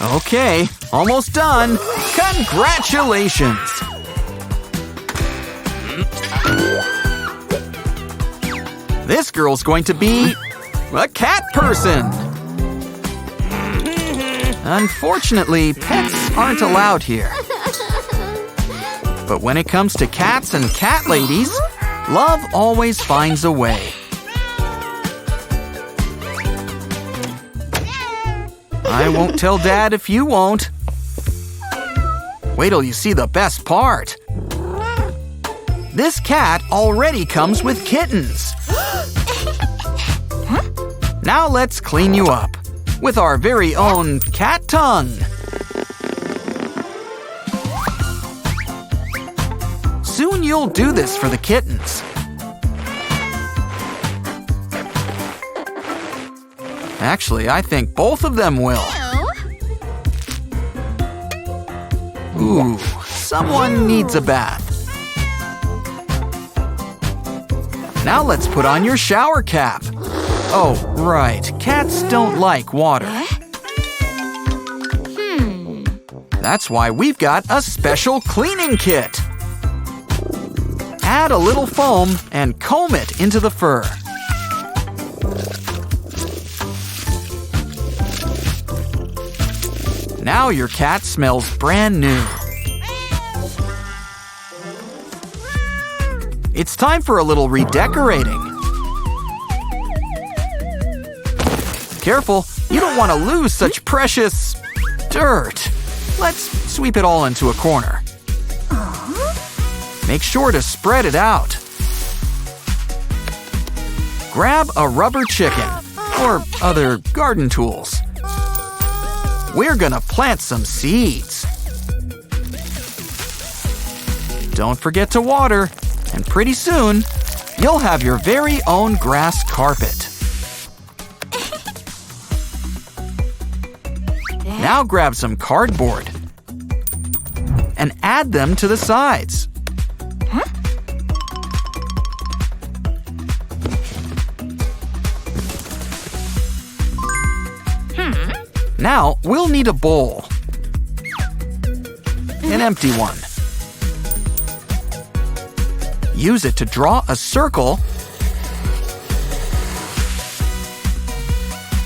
Okay, almost done. Congratulations! This girl's going to be a cat person. Unfortunately, pets aren't allowed here. But when it comes to cats and cat ladies, love always finds a way. I won't tell Dad if you won't. Wait till you see the best part. This cat already comes with kittens. Now let's clean you up with our very own cat tongue. Soon you'll do this for the kittens. Actually, I think both of them will. Ooh, someone needs a bath. Now let's put on your shower cap. Oh, right, cats don't like water. That's why we've got a special cleaning kit. Add a little foam and comb it into the fur. Now your cat smells brand new. It's time for a little redecorating. Careful, you don't want to lose such precious dirt. Let's sweep it all into a corner. Make sure to spread it out. Grab a rubber chicken or other garden tools. We're gonna plant some seeds. Don't forget to water, and pretty soon, you'll have your very own grass carpet. Now grab some cardboard and add them to the sides. Now we'll need a bowl. An empty one. Use it to draw a circle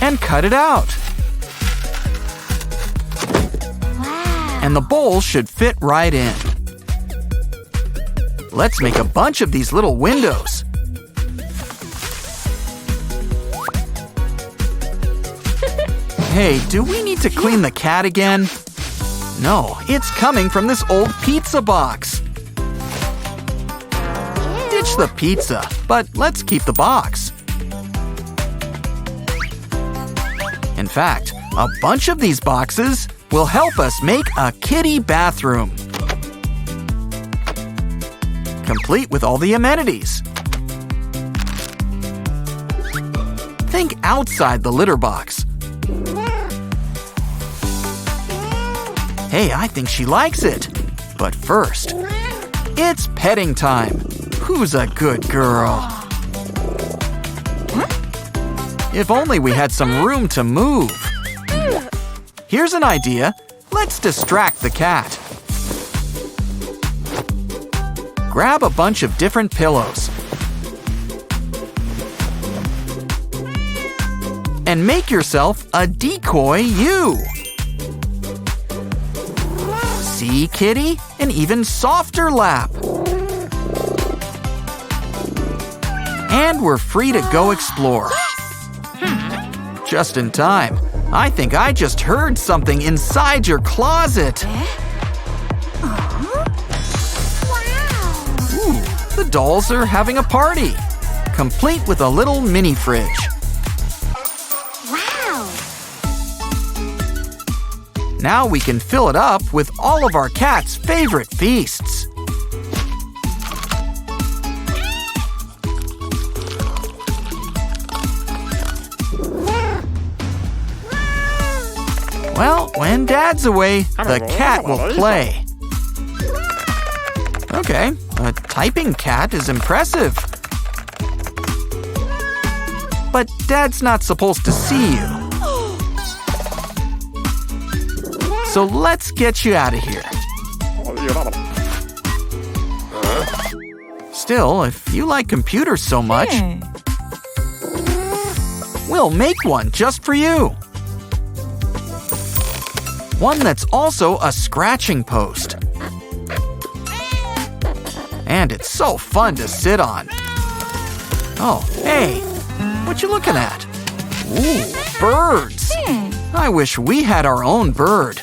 and cut it out. And the bowl should fit right in. Let's make a bunch of these little windows. Hey, do we need to clean the cat again? No, it's coming from this old pizza box. Ditch the pizza, but let's keep the box. In fact, a bunch of these boxes will help us make a kitty bathroom. Complete with all the amenities. Think outside the litter box. Hey, I think she likes it. But first, it's petting time. Who's a good girl? If only we had some room to move. Here's an idea. Let's distract the cat. Grab a bunch of different pillows. And make yourself a decoy you. See, kitty? An even softer lap. And we're free to go explore. Just in time. I think I just heard something inside your closet. Ooh, the dolls are having a party. Complete with a little mini fridge. Now we can fill it up with all of our cat's favorite feasts. Well, when Dad's away, the cat will play. Okay, a typing cat is impressive. But Dad's not supposed to see you. so let's get you out of here. Still, if you like computers so much, we'll make one just for you. One that's also a scratching post. And it's so fun to sit on. Oh, hey, what you looking at? Ooh, birds. I wish we had our own bird.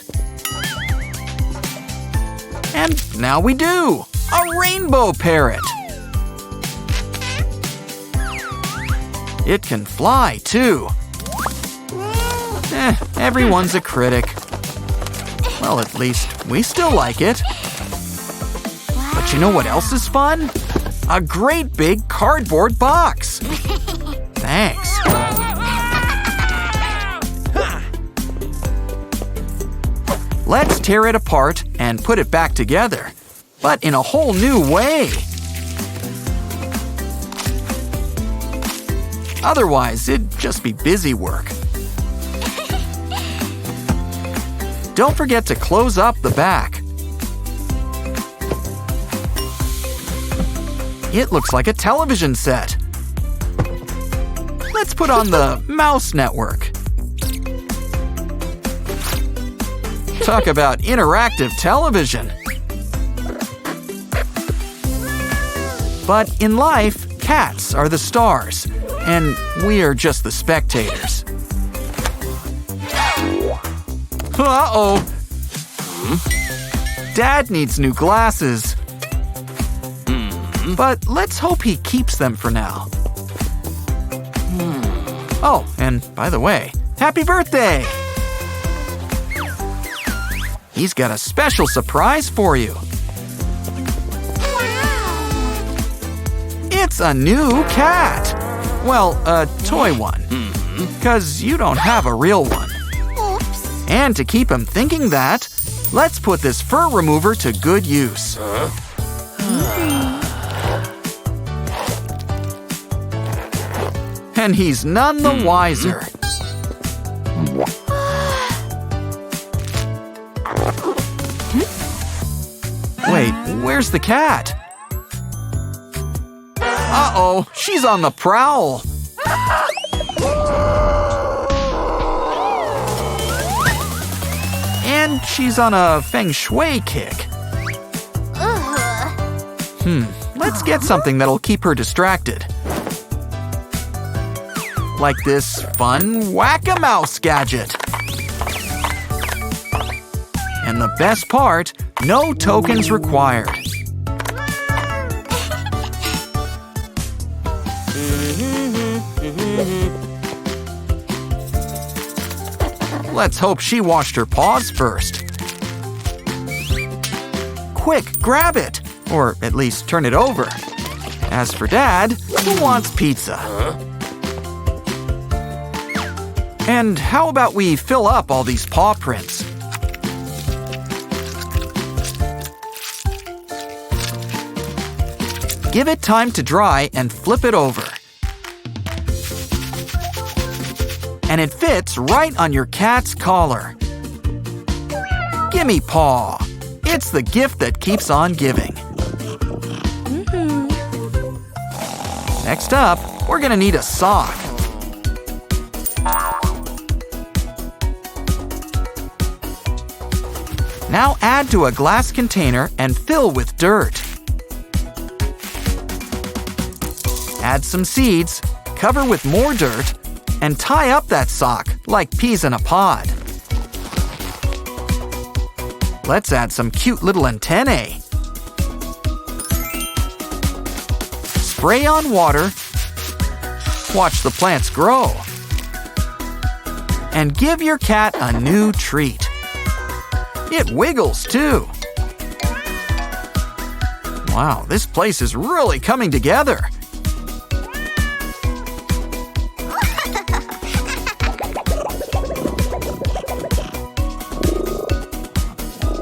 And now we do, a rainbow parrot. It can fly, too. Everyone's a critic. Well, at least we still like it. But you know what else is fun? A great big cardboard box. Thanks. Let's tear it apart and put it back together, but in a whole new way. Otherwise, it'd just be busy work. Don't forget to close up the back. It looks like a television set. Let's put on the mouse network. Talk about interactive television. But in life, cats are the stars, and we are just the spectators. Uh-oh. Dad needs new glasses. But let's hope he keeps them for now. Oh, and by the way, happy birthday! He's got a special surprise for you. It's a new cat. Well, a toy one. 'Cause you don't have a real one. Oops. And to keep him thinking that, let's put this fur remover to good use. And he's none the wiser. Wait, where's the cat? Uh-oh, she's on the prowl. And she's on a feng shui kick. Let's get something that'll keep her distracted. Like this fun Whacka mouse gadget. And the best part, no tokens required. Let's hope she washed her paws first. Quick, grab it! Or at least turn it over. As for Dad, who wants pizza? And how about we fill up all these paw prints? Give it time to dry and flip it over. And it fits right on your cat's collar. Gimme paw. It's the gift that keeps on giving. Next up, we're gonna need a sock. Now add to a glass container and fill with dirt. Add some seeds, cover with more dirt, and tie up that sock like peas in a pod. Let's add some cute little antennae. Spray on water. Watch the plants grow. And give your cat a new treat. It wiggles too. Wow, this place is really coming together.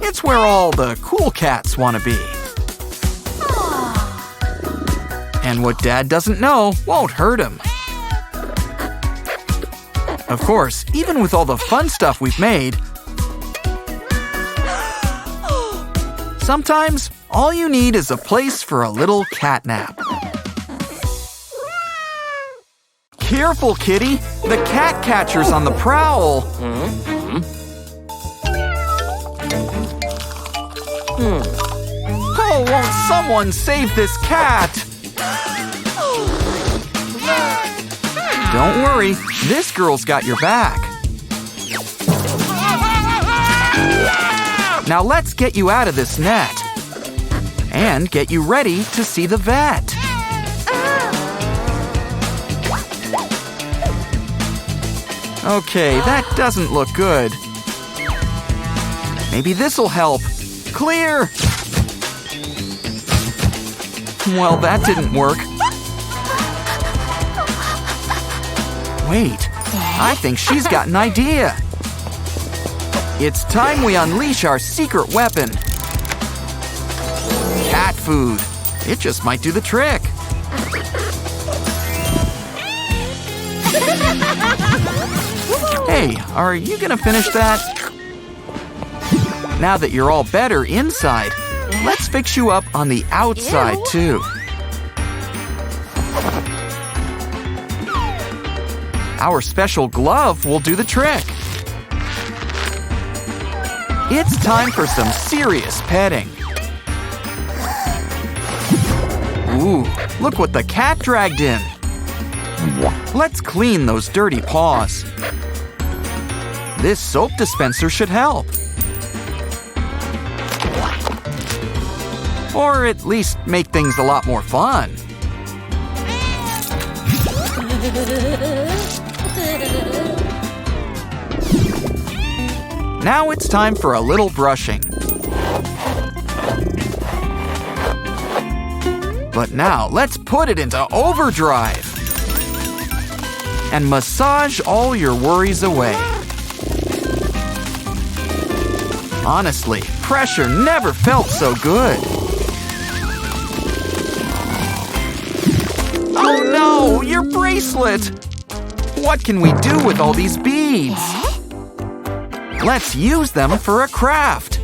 It's where all the cool cats want to be. And what Dad doesn't know won't hurt him. Of course, even with all the fun stuff we've made, Sometimes, all you need is a place for a little cat nap. Careful, kitty! The cat catcher's on the prowl! Oh, won't someone save this cat? Don't worry, this girl's got your back. Now let's get you out of this net. And get you ready to see the vet. Okay, that doesn't look good. Maybe this'll help. Clear! Well, that didn't work. Wait, I think she's got an idea. It's time we unleash our secret weapon. Cat food. It just might do the trick. Hey, are you gonna finish that? Now that you're all better inside, let's fix you up on the outside too. Our special glove will do the trick. It's time for some serious petting. Ooh, look what the cat dragged in. Let's clean those dirty paws. This soap dispenser should help. Or at least make things a lot more fun. Now it's time for a little brushing. But now let's put it into overdrive. And massage all your worries away. Honestly, pressure never felt so good. Oh no, your bracelet! What can we do with all these beads? Let's use them for a craft.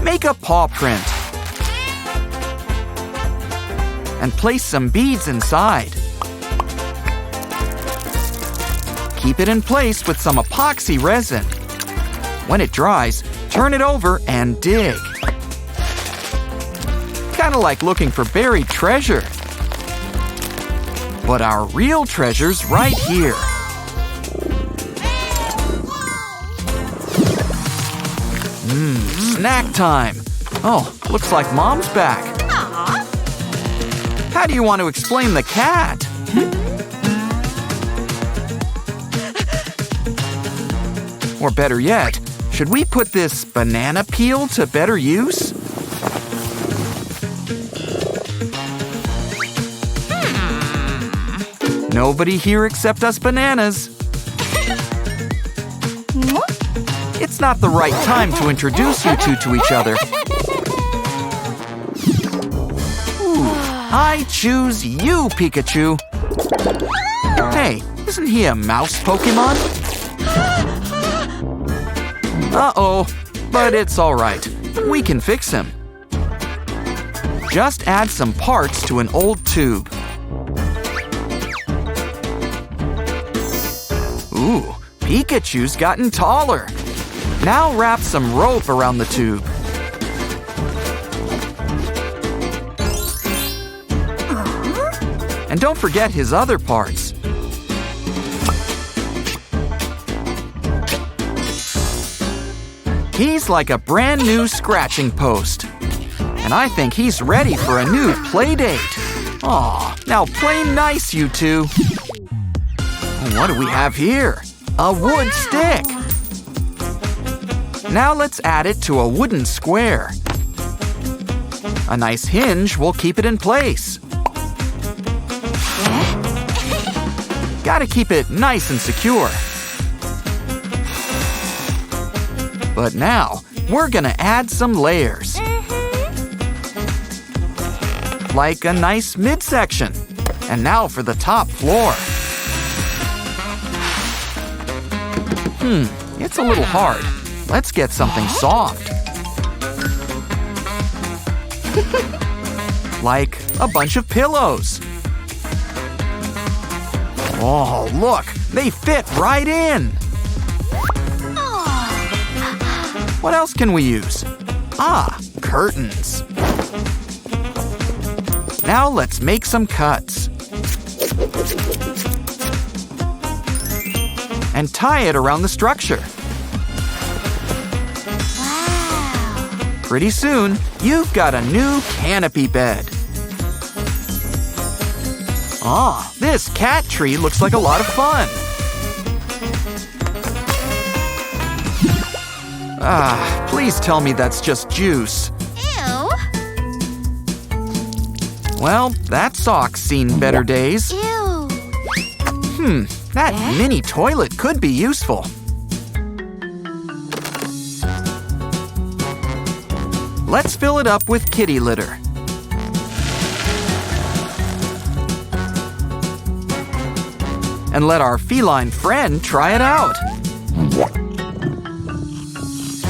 Make a paw print. And place some beads inside. Keep it in place with some epoxy resin. When it dries, turn it over and dig. Kinda like looking for buried treasure. But our real treasure's right here. Snack time. Oh, looks like Mom's back. How do you want to explain the cat? Or better yet, should we put this banana peel to better use? Nobody here except us bananas. It's not the right time to introduce you two to each other. Ooh, I choose you, Pikachu. Hey, isn't he a mouse Pokemon? Uh-oh, but it's all right. We can fix him. Just add some parts to an old tube. Ooh, Pikachu's gotten taller. Now wrap some rope around the tube. And don't forget his other parts. He's like a brand new scratching post. And I think he's ready for a new play date. Aw, now play nice, you two. What do we have here? A wood stick. Now let's add it to a wooden square. A nice hinge will keep it in place. Gotta keep it nice and secure. But now, we're gonna add some layers. Like a nice midsection. And now for the top floor. It's a little hard. Let's get something soft. Like a bunch of pillows. Oh, look! They fit right in! What else can we use? Ah, curtains. Now let's make some cuts. And tie it around the structure. Wow! Pretty soon, you've got a new canopy bed. Ah, this cat tree looks like a lot of fun. Ah, please tell me that's just juice. Ew! Well, that sock's seen better days. Ew! That mini toilet could be useful. Let's fill it up with kitty litter. And let our feline friend try it out.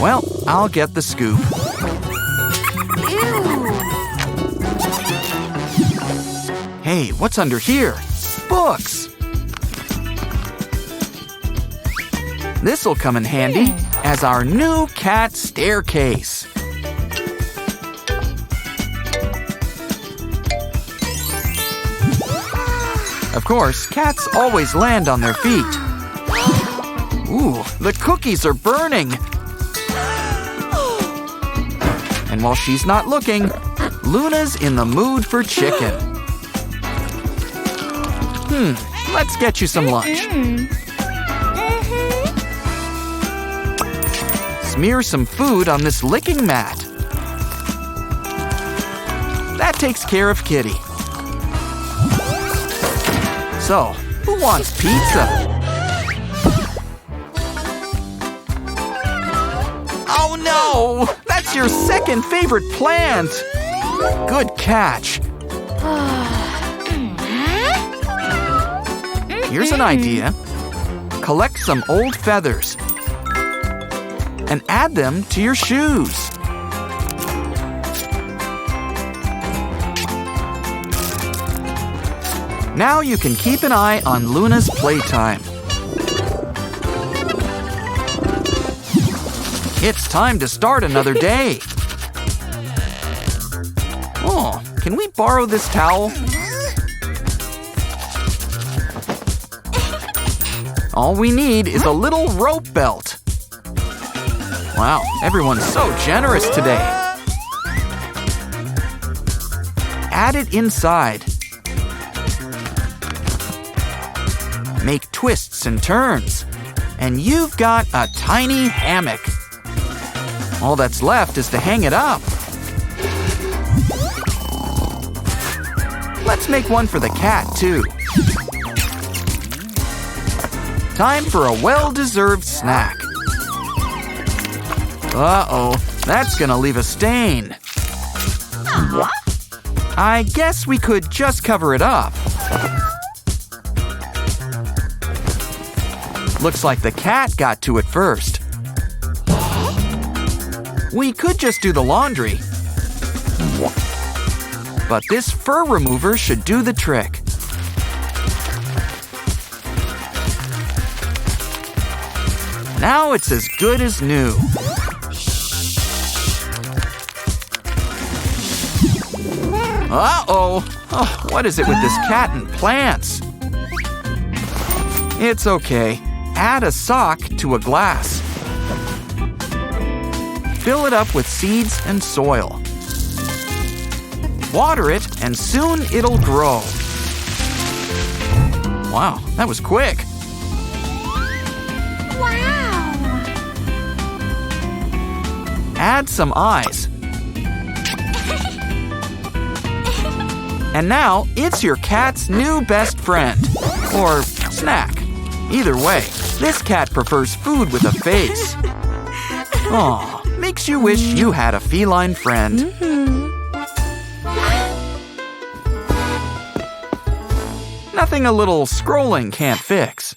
Well, I'll get the scoop. Ew! Hey, what's under here? Books! This'll come in handy as our new cat staircase. Of course, cats always land on their feet. Ooh, the cookies are burning! And while she's not looking, Luna's in the mood for chicken. Let's get you some lunch. Smear some food on this licking mat. That takes care of Kitty. So, who wants pizza? Oh no! That's your second favorite plant! Good catch. Here's an idea. Collect some old feathers and add them to your shoes. Now you can keep an eye on Luna's playtime. It's time to start another day. Oh, can we borrow this towel? All we need is a little rope belt. Wow, everyone's so generous today. Add it inside. Make twists and turns. And you've got a tiny hammock. All that's left is to hang it up. Let's make one for the cat, too. Time for a well-deserved snack. Uh-oh, that's gonna leave a stain. I guess we could just cover it up. Looks like the cat got to it first. We could just do the laundry. But this fur remover should do the trick. Now it's as good as new. Uh-oh! Oh, what is it with this cat and plants? It's okay. Add a sock to a glass. Fill it up with seeds and soil. Water it, and soon it'll grow. Wow, that was quick. Wow! Add some eyes. And now, it's your cat's new best friend. Or snack. Either way, this cat prefers food with a face. Aw, makes you wish you had a feline friend. Nothing a little scrolling can't fix.